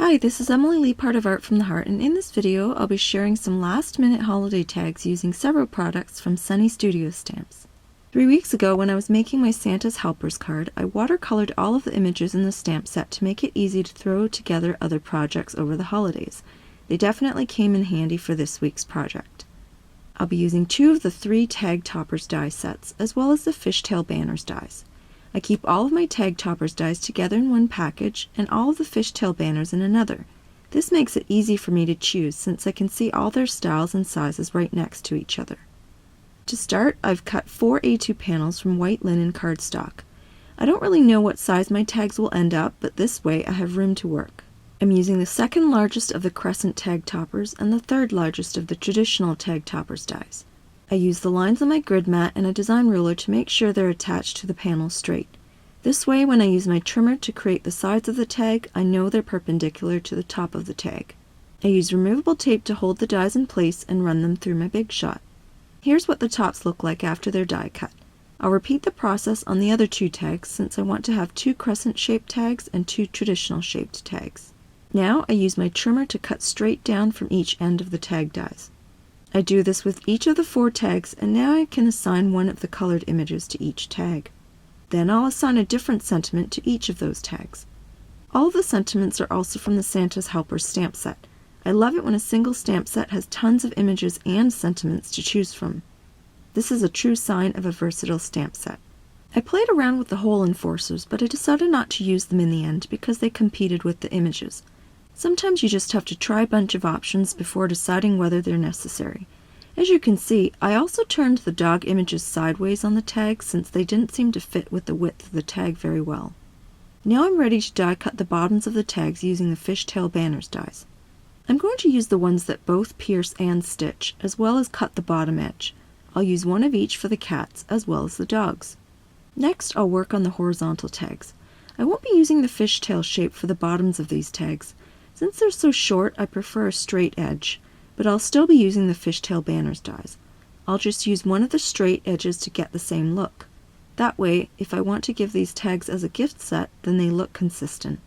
Hi, this is Emily Leiphart of Art from the Heart, and in this video I'll be sharing some last-minute holiday tags using several products from Sunny Studio Stamps. 3 weeks ago, when I was making my Santa's Helpers card, I watercolored all of the images in the stamp set to make it easy to throw together other projects over the holidays. They definitely came in handy for this week's project. I'll be using 2 of the 3 Tag Toppers die sets, as well as the Fishtail Banners dies. I keep all of my Tag Toppers dies together in one package and all of the Fishtail Banners in another. This makes it easy for me to choose since I can see all their styles and sizes right next to each other. To start, I've cut 4 A2 panels from white linen cardstock. I don't really know what size my tags will end up, but this way I have room to work. I'm using the second largest of the crescent Tag Toppers and the third largest of the traditional Tag Toppers dies. I use the lines on my grid mat and a design ruler to make sure they're attached to the panel straight. This way, when I use my trimmer to create the sides of the tag, I know they're perpendicular to the top of the tag. I use removable tape to hold the dies in place and run them through my Big Shot. Here's what the tops look like after they're die cut. I'll repeat the process on the other 2 tags since I want to have 2 crescent-shaped tags and 2 traditional-shaped tags. Now I use my trimmer to cut straight down from each end of the tag dies. I do this with each of the 4 tags, and now I can assign one of the colored images to each tag. Then I'll assign a different sentiment to each of those tags. All of the sentiments are also from the Santa's Helpers stamp set. I love it when a single stamp set has tons of images and sentiments to choose from. This is a true sign of a versatile stamp set. I played around with the hole enforcers, but I decided not to use them in the end because they competed with the images. Sometimes you just have to try a bunch of options before deciding whether they're necessary. As you can see, I also turned the dog images sideways on the tag since they didn't seem to fit with the width of the tag very well. Now I'm ready to die cut the bottoms of the tags using the Fishtail Banners dies. I'm going to use the ones that both pierce and stitch, as well as cut the bottom edge. I'll use one of each for the cats as well as the dogs. Next, I'll work on the horizontal tags. I won't be using the fishtail shape for the bottoms of these tags. Since they're so short, I prefer a straight edge, but I'll still be using the Fishtail Banners dies. I'll just use one of the straight edges to get the same look. That way, if I want to give these tags as a gift set, then they look consistent.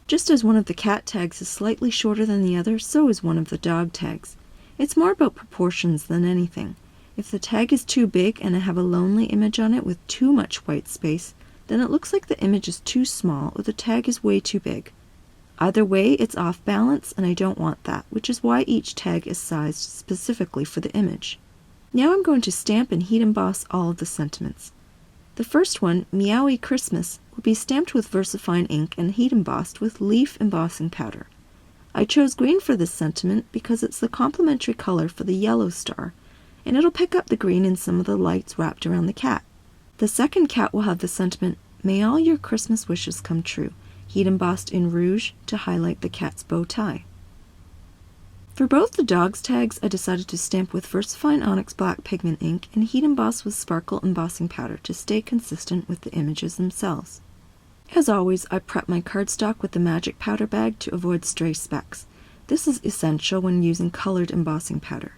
Just as one of the cat tags is slightly shorter than the other, so is one of the dog tags. It's more about proportions than anything. If the tag is too big and I have a lonely image on it with too much white space, then it looks like the image is too small or the tag is way too big. Either way, it's off balance, and I don't want that, which is why each tag is sized specifically for the image. Now I'm going to stamp and heat emboss all of the sentiments. The first one, Meowie Christmas, will be stamped with VersaFine ink and heat embossed with leaf embossing powder. I chose green for this sentiment because it's the complementary color for the yellow star, and it'll pick up the green in some of the lights wrapped around the cat. The second cat will have the sentiment, May all your Christmas wishes come true, heat embossed in rouge to highlight the cat's bow tie. For both the dogs tags, I decided to stamp with VersaFine Onyx Black pigment ink and heat emboss with sparkle embossing powder to stay consistent with the images themselves. As always, I prep my cardstock with the magic powder bag to avoid stray specks. This is essential when using colored embossing powder.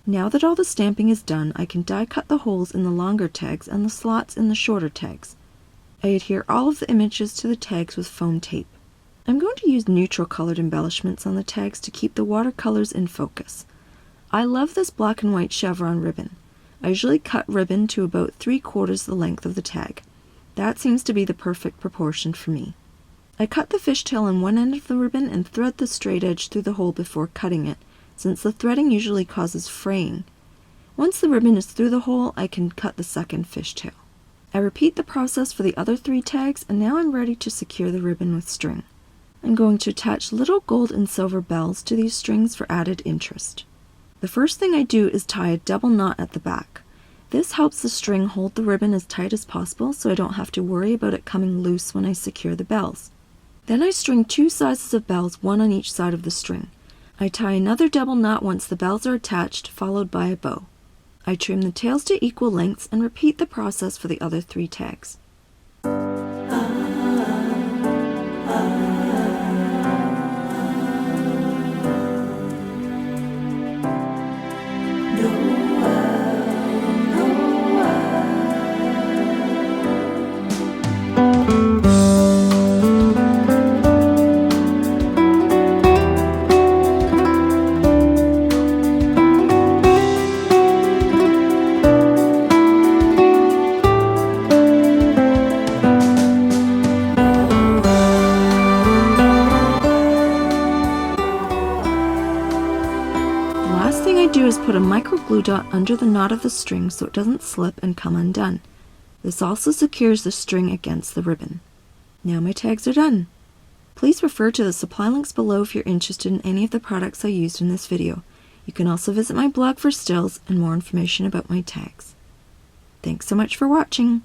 Now that all the stamping is done, I can die cut the holes in the longer tags and the slots in the shorter tags. I adhere all of the images to the tags with foam tape. I'm going to use neutral colored embellishments on the tags to keep the watercolors in focus. I love this black and white chevron ribbon. I usually cut ribbon to about 3/4 the length of the tag. That seems to be the perfect proportion for me. I cut the fishtail on one end of the ribbon and thread the straight edge through the hole before cutting it, since the threading usually causes fraying. Once the ribbon is through the hole, I can cut the second fishtail. I repeat the process for the other 3 tags, and now I'm ready to secure the ribbon with string. I'm going to attach little gold and silver bells to these strings for added interest. The first thing I do is tie a double knot at the back. This helps the string hold the ribbon as tight as possible so I don't have to worry about it coming loose when I secure the bells. Then I string 2 sizes of bells, one on each side of the string. I tie another double knot once the bells are attached, followed by a bow. I trim the tails to equal lengths and repeat the process for the other 3 tags. is put a micro glue dot under the knot of the string so it doesn't slip and come undone. This also secures the string against the ribbon. Now my tags are done. Please refer to the supply links below if you're interested in any of the products I used in this video. You can also visit my blog for stills and more information about my tags. Thanks so much for watching.